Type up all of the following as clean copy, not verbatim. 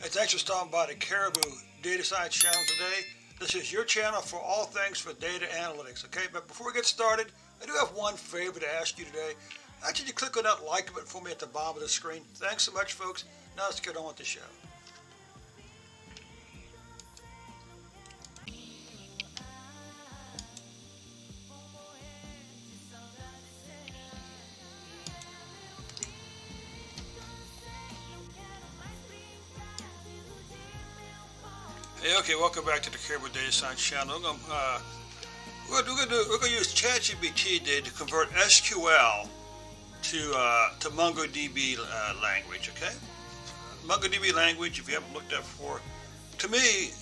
Hey, thanks for stopping by the Caribou Data Science channel today. This is your channel for all things for data analytics, okay? But before we get started, I do have one favor to ask you today. Actually, you click on that like button for me at the bottom of the screen. Thanks so much, folks. Now let's get on with the show. Hey, okay, welcome back to the Caribou Data Science channel. We're gonna use ChatGPT today to convert SQL to MongoDB language. Okay, MongoDB language. If you haven't looked at it before, to me,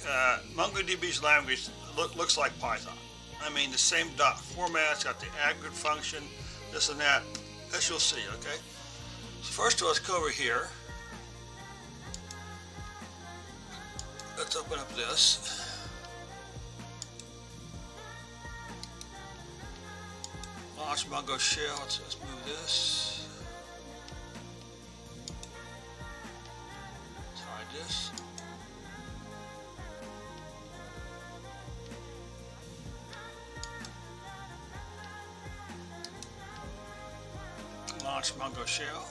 MongoDB's language looks like Python. I mean, the same dot format. It's got the aggregate function, this and that, as you'll see. Okay, so first of all, let's go over here. Let's open up this. Launch Mongo shell. Let's move this. Let's hide this. Launch Mongo shell.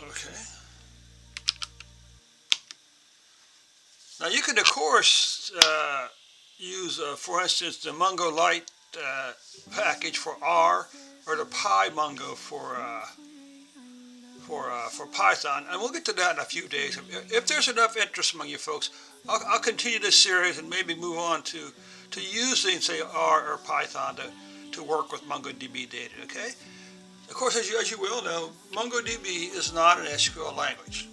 Okay. Now you can, of course, use, for instance, the Mongo Lite package for R, or the PyMongo for Python, and we'll get to that in a few days. If there's enough interest among you folks, I'll continue this series and maybe move on to using, say, R or Python to work with MongoDB data. Okay. Of course, as you well know, MongoDB is not an SQL language.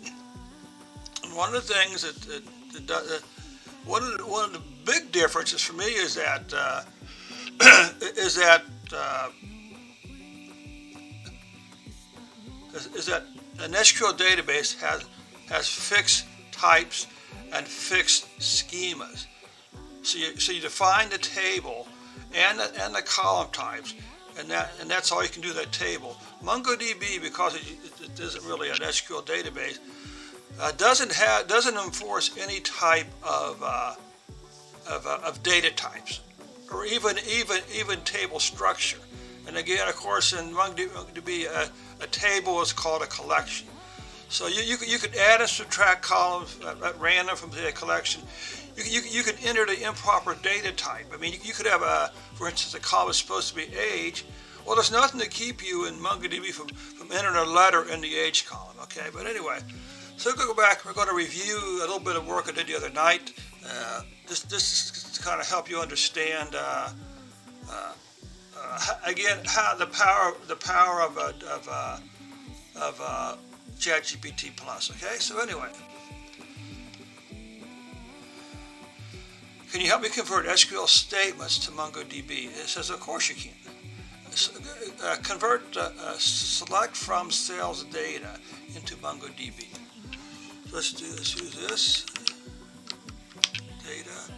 And one of the things one of the big differences for me is that an SQL database has fixed types and fixed schemas. So you define the table and the column types. And that's all you can do, that table. MongoDB, because it isn't really an SQL database, doesn't enforce any type of data types, or even table structure. And again, of course, in MongoDB, a table is called a collection. So you could add and subtract columns at random from the collection. You can enter the improper data type. I mean, you could have for instance, a column is supposed to be age. Well, there's nothing to keep you in MongoDB from entering a letter in the age column. Okay, but anyway, so we'll go back. We're going to review a little bit of work I did the other night. This is to kind of help you understand again how the power of ChatGPT Plus. Okay, so anyway. Can you help me convert SQL statements to MongoDB? It says, of course you can. Convert select from sales data into MongoDB. So let's use this. Data.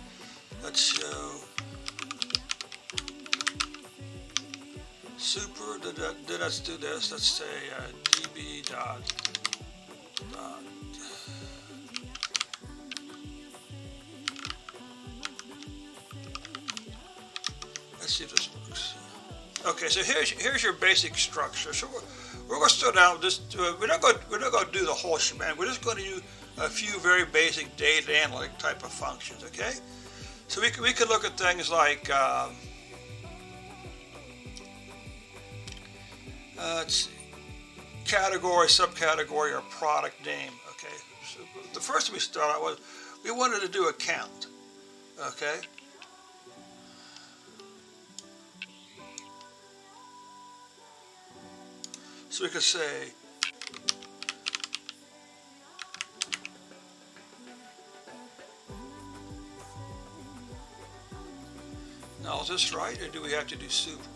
Let's show super. Let's do this. Let's say db dot. Let's see if this works. Okay, so here's your basic structure. So we're going to start out with this. We're not going to do the whole shebang. We're just going to do a few very basic data analytic type of functions. Okay, so we can look at things like let's see, category, subcategory, or product name. Okay, so the first thing we start out with, we wanted to do a count. Okay. So we could say now, is this right, or do we have to do super?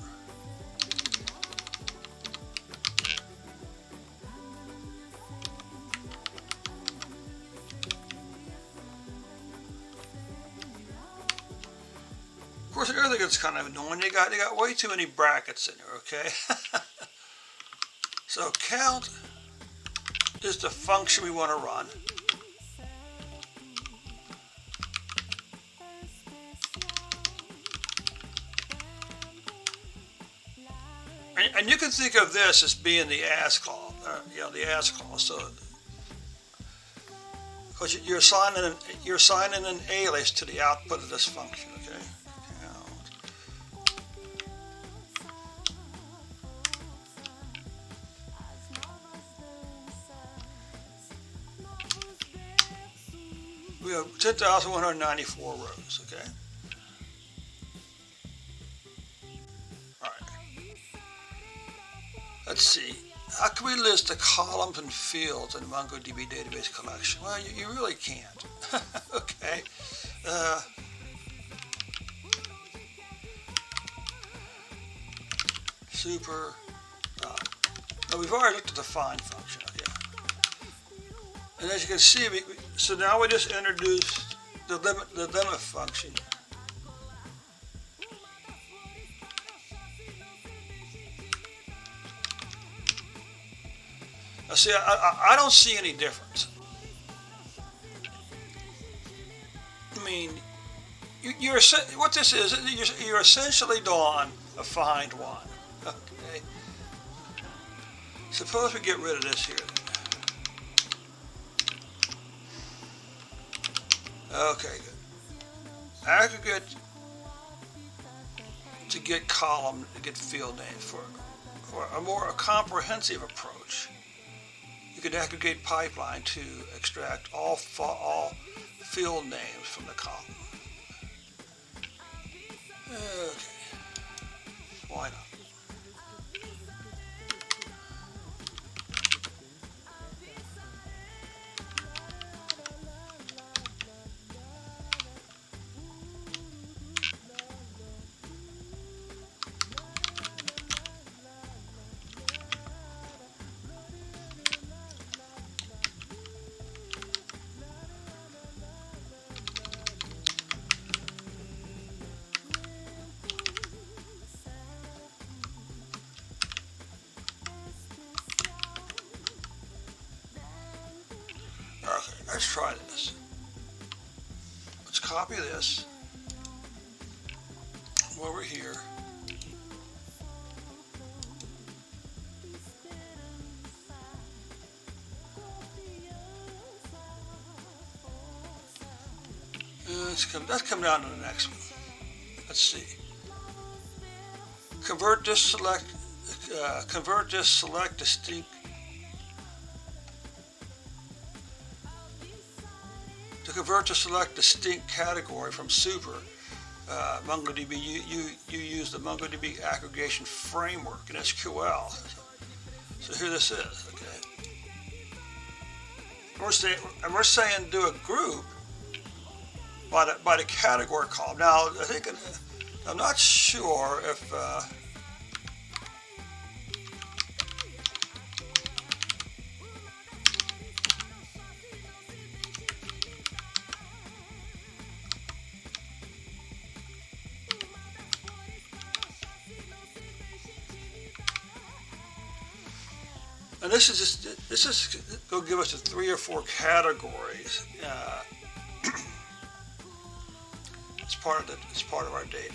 course, the other thing that's kind of annoying, you got way too many brackets in there, okay? So count is the function we want to run. And you can think of this as being the as clause, the as clause. So, because you're assigning an alias to the output of this function, okay? Count. We have 10,194 rows, okay? All right. Let's see. How can we list the columns and fields in the MongoDB database collection? Well, you really can't. Okay. Super. Now we've already looked at the find function. Okay. And as you can see, so now we just introduced the limit function. Now see, I don't see any difference. I mean, what this is, you're essentially doing a find one. Okay. Suppose we get rid of this here. Okay, good. Aggregate to get column, to get field names. For a more comprehensive approach, you could aggregate pipeline to extract all field names from the column. Okay, why not? Okay, let's try this. Let's copy this over here. Let's come down to the next one. Let's see. Convert this select distinct to convert to select distinct category from super MongoDB. You use the MongoDB aggregation framework in SQL. So here this is. Okay. We're saying do a group by the category column. Now, I'm not sure if and this is going to give us the 3 or 4 categories. It's part of our data.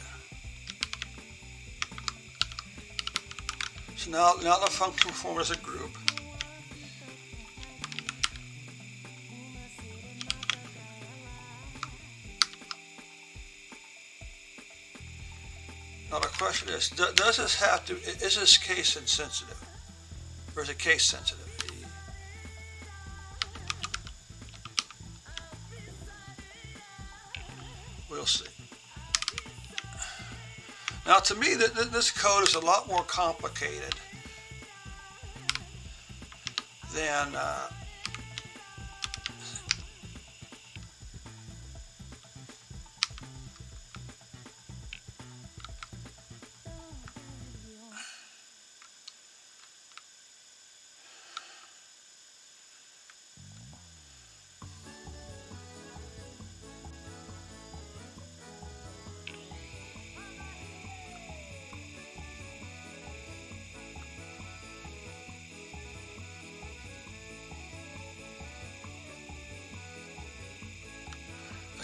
So now the function form is a group. Now the question is, does this have to? Is this case insensitive, or is it case sensitive? We'll see. Now, to me, this code is a lot more complicated than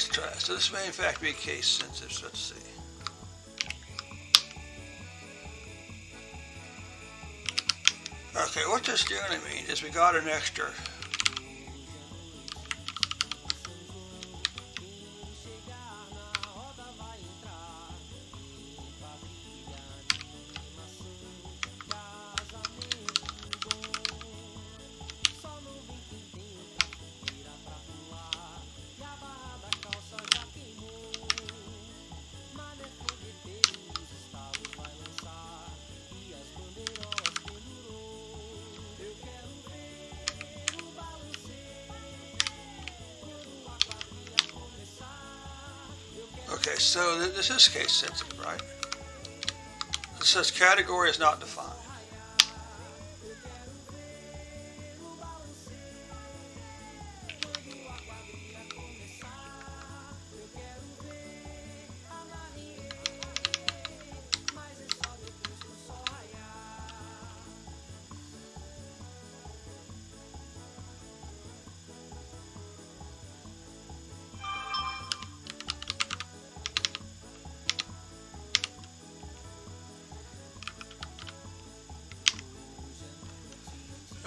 let's try it. So this may in fact be case sensitive. So let's see. Okay, what this generally means is we got an extra Okay, so this is case sensitive, right? It says category is not defined.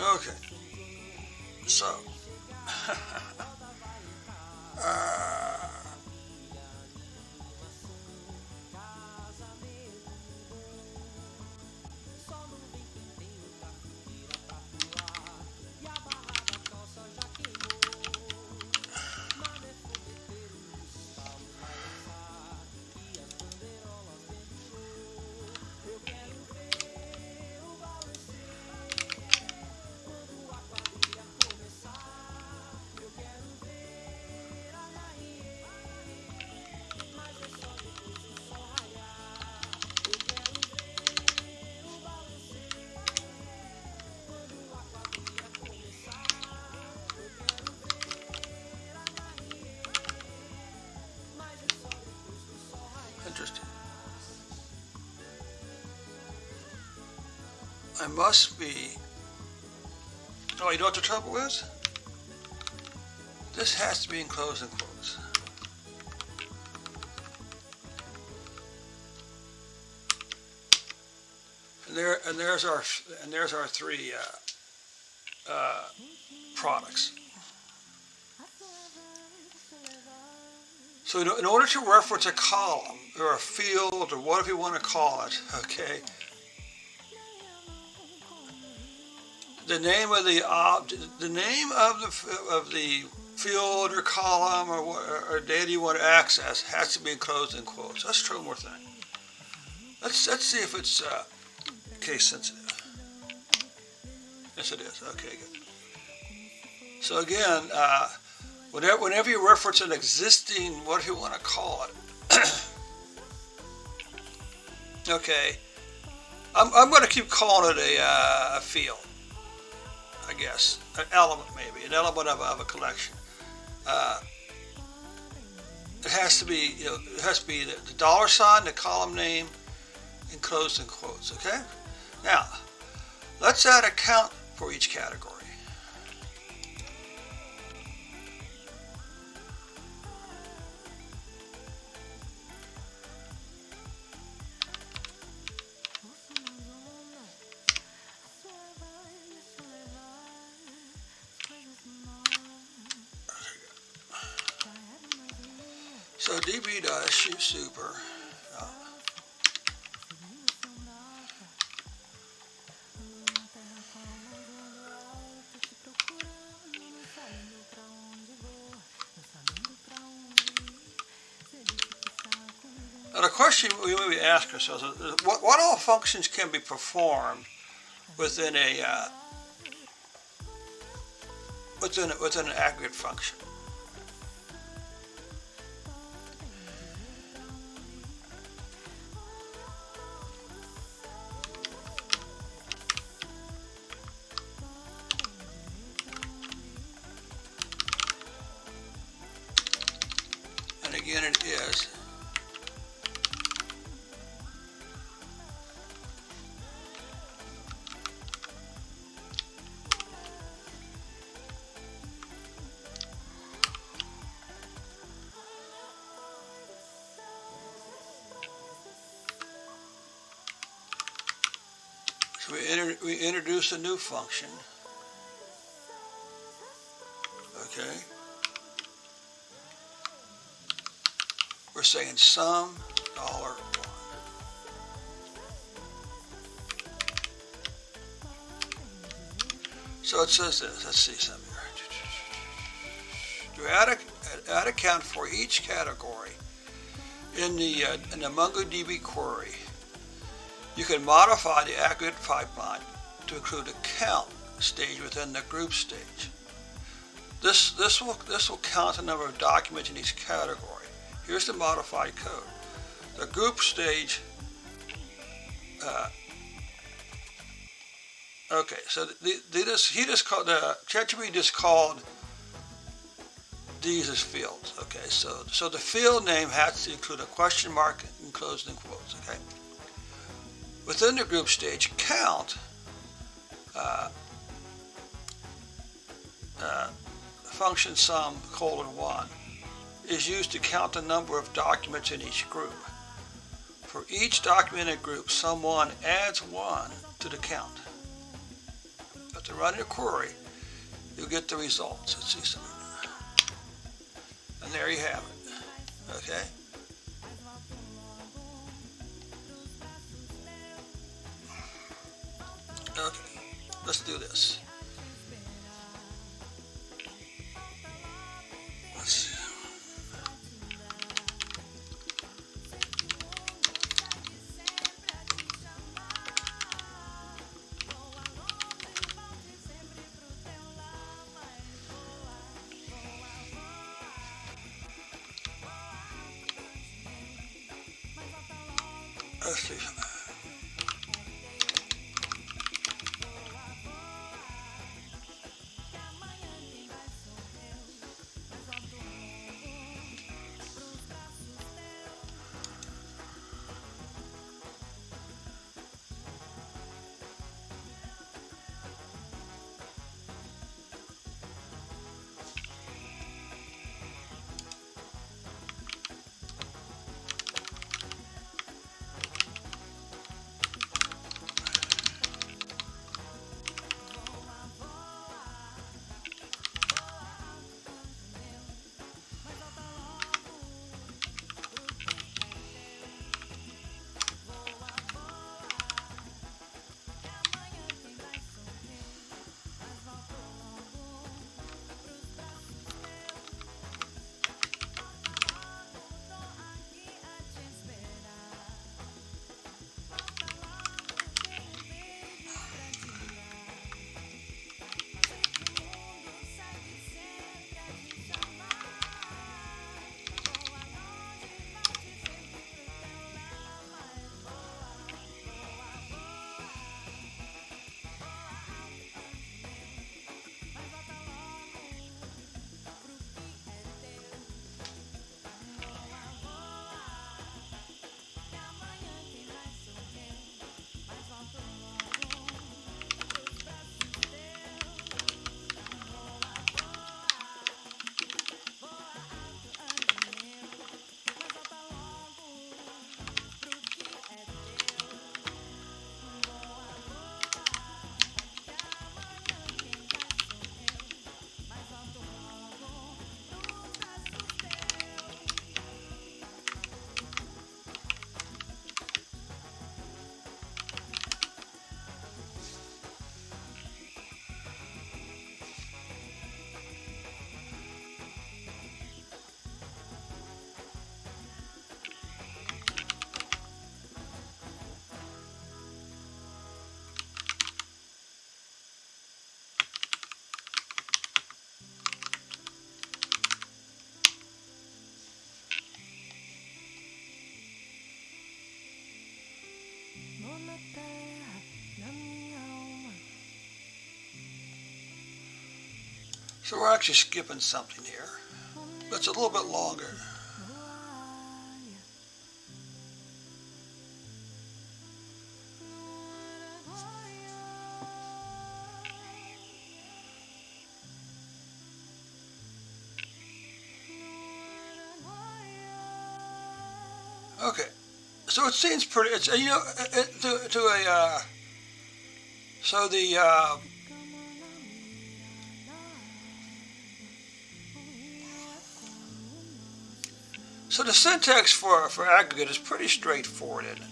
Okay, so interesting. I must be. Oh, you know what the trouble is? This has to be in closing quotes. And there's our three products. So in order to reference a column or a field or whatever you want to call it, okay, the name of the field or column or data you want to access has to be enclosed in quotes. Let's try one more thing. Let's see if it's case sensitive. Yes, it is. Okay, good. So again, whenever you reference an existing, whatever you want to call it, okay, I'm going to keep calling it a field, I guess, an element maybe, an element of a collection. It has to be, it has to be the dollar sign, the column name, enclosed in quotes. Okay. Now, let's add a count for each category. So db.issue super. Now the question we may ask ourselves is, what all functions can be performed within within an aggregate function? And again, it is we introduce a new function. Okay. We're saying sum $1. So it says this. Let's see something here. To add a count for each category in the MongoDB query, you can modify the aggregate pipeline to include a count stage within the group stage. This will count the number of documents in each category. Here's the modified code. The group stage. Okay, so ChatGPT just called these as fields. Okay, so the field name has to include a question mark enclosed in quotes. Okay. Within the group stage, count function sum :1 is used to count the number of documents in each group. For each document in a group, sum1 adds 1 to the count. After running a query, you'll get the results. Let's see something. And there you have it. Okay. Okay. Let's do this. Let's see. Let's see. So we're actually skipping something here. That's a little bit longer. Okay, so it seems pretty. It's to So the syntax for aggregate is pretty straightforward, isn't it?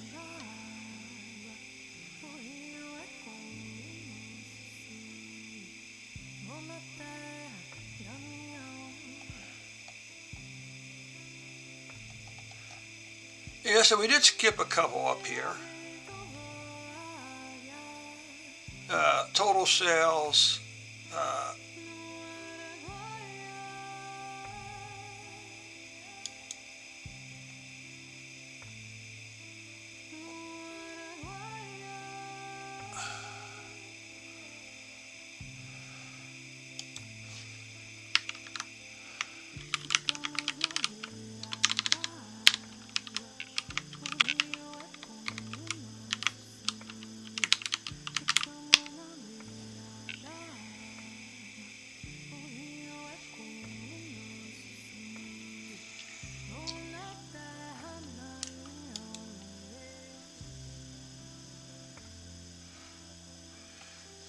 Yeah, so we did skip a couple up here. Total sales. Uh,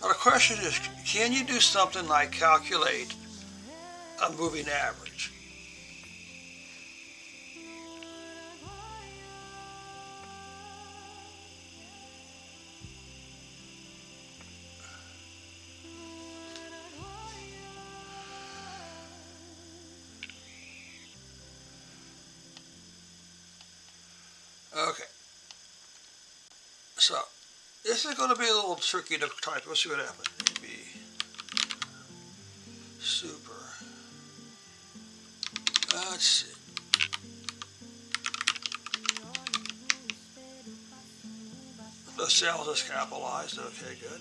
now the question is, can you do something like calculate a moving average? Okay, so this is going to be a little tricky to type. Let's see what happens. Maybe super. Let's see. The sales is capitalized. Okay, good.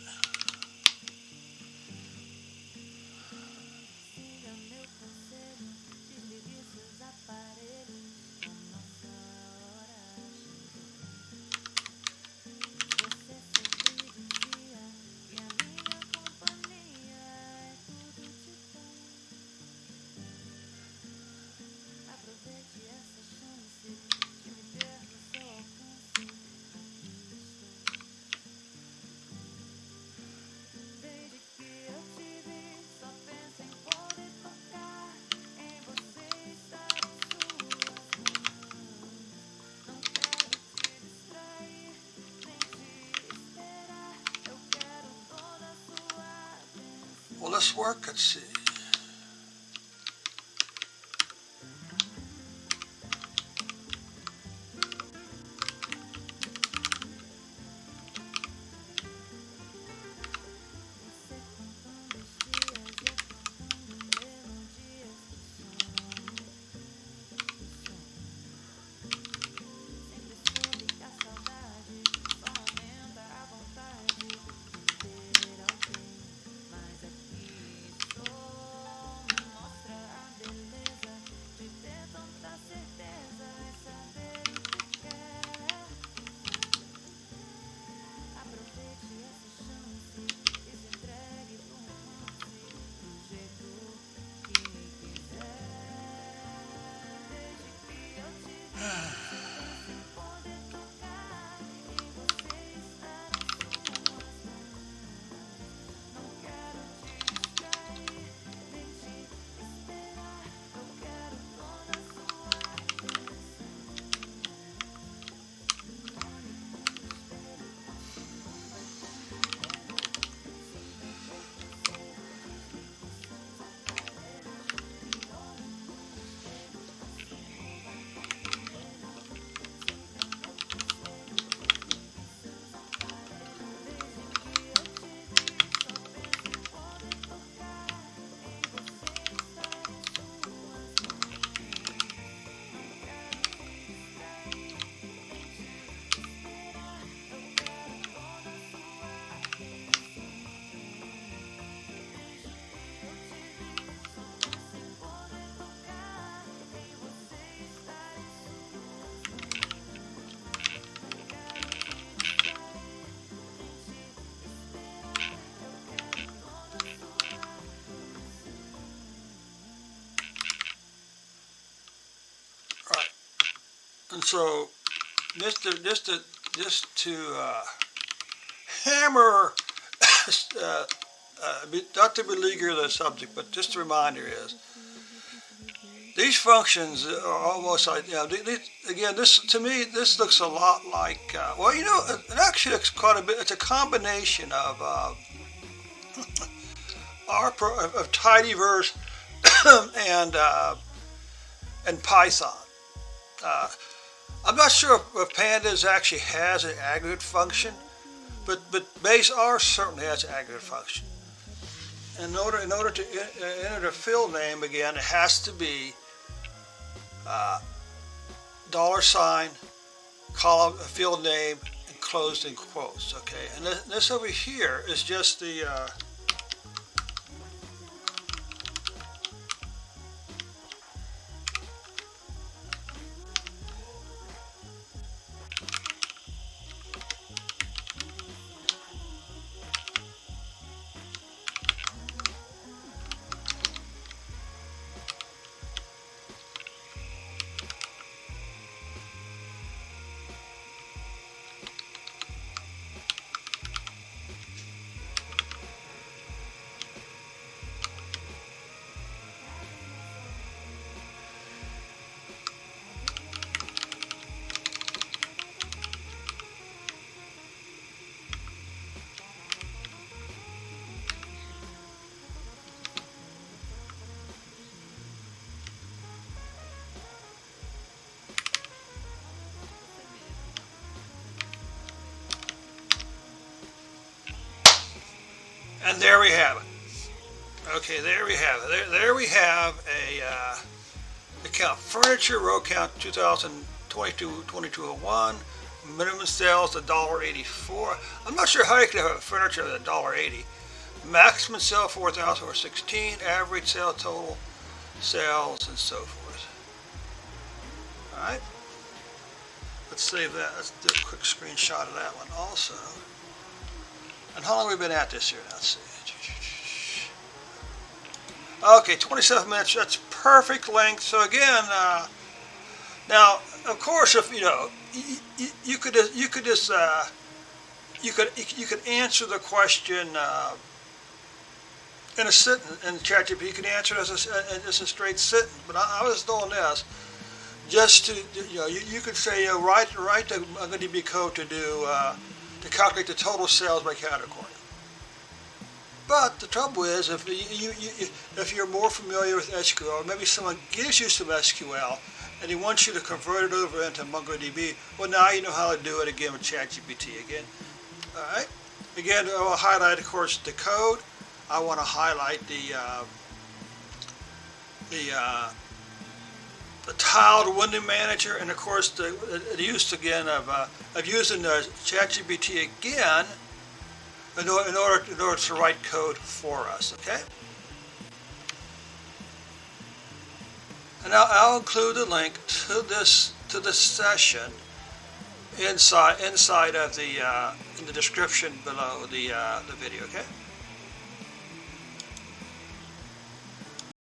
Will this work? Let's see. All right. And so just to hammer not to beleaguer the subject, but just a reminder is, these functions are almost like, again, this, to me, this looks a lot like, well, it actually looks quite a bit, it's a combination of of tidyverse and Python. I'm not sure if Pandas actually has an aggregate function, but base R certainly has an aggregate function. In order to enter the field name again, it has to be $, column, field name, enclosed in quotes. Okay, and this over here is just the and there we have it. Okay, there we have it. There we have a count. Furniture, row count 2201. Minimum sales $1.84. I'm not sure how you can have a furniture at $1.80. Maximum sale 4,416. Average sale, total sales, and so forth. All right. Let's save that. Let's do a quick screenshot of that one also. And how long have we been at this here? Let's see. Okay, 27 minutes. That's perfect length. So again, now of course, if you could answer the question in a sentence in ChatGPT. You could answer it as a straight sentence. But I was doing this just to you could say write the MongoDB code to do. To calculate the total sales by category. But the trouble is, if you're more familiar with SQL, or maybe someone gives you some SQL and he wants you to convert it over into MongoDB, well, now you know how to do it again with ChatGPT again. All right. Again, I will highlight, of course, the code. I want to highlight the tiled window manager, and of course the use again of using the ChatGPT again in order to write code for us. Okay, and I'll include a link to this session inside of the in the description below the video. Okay.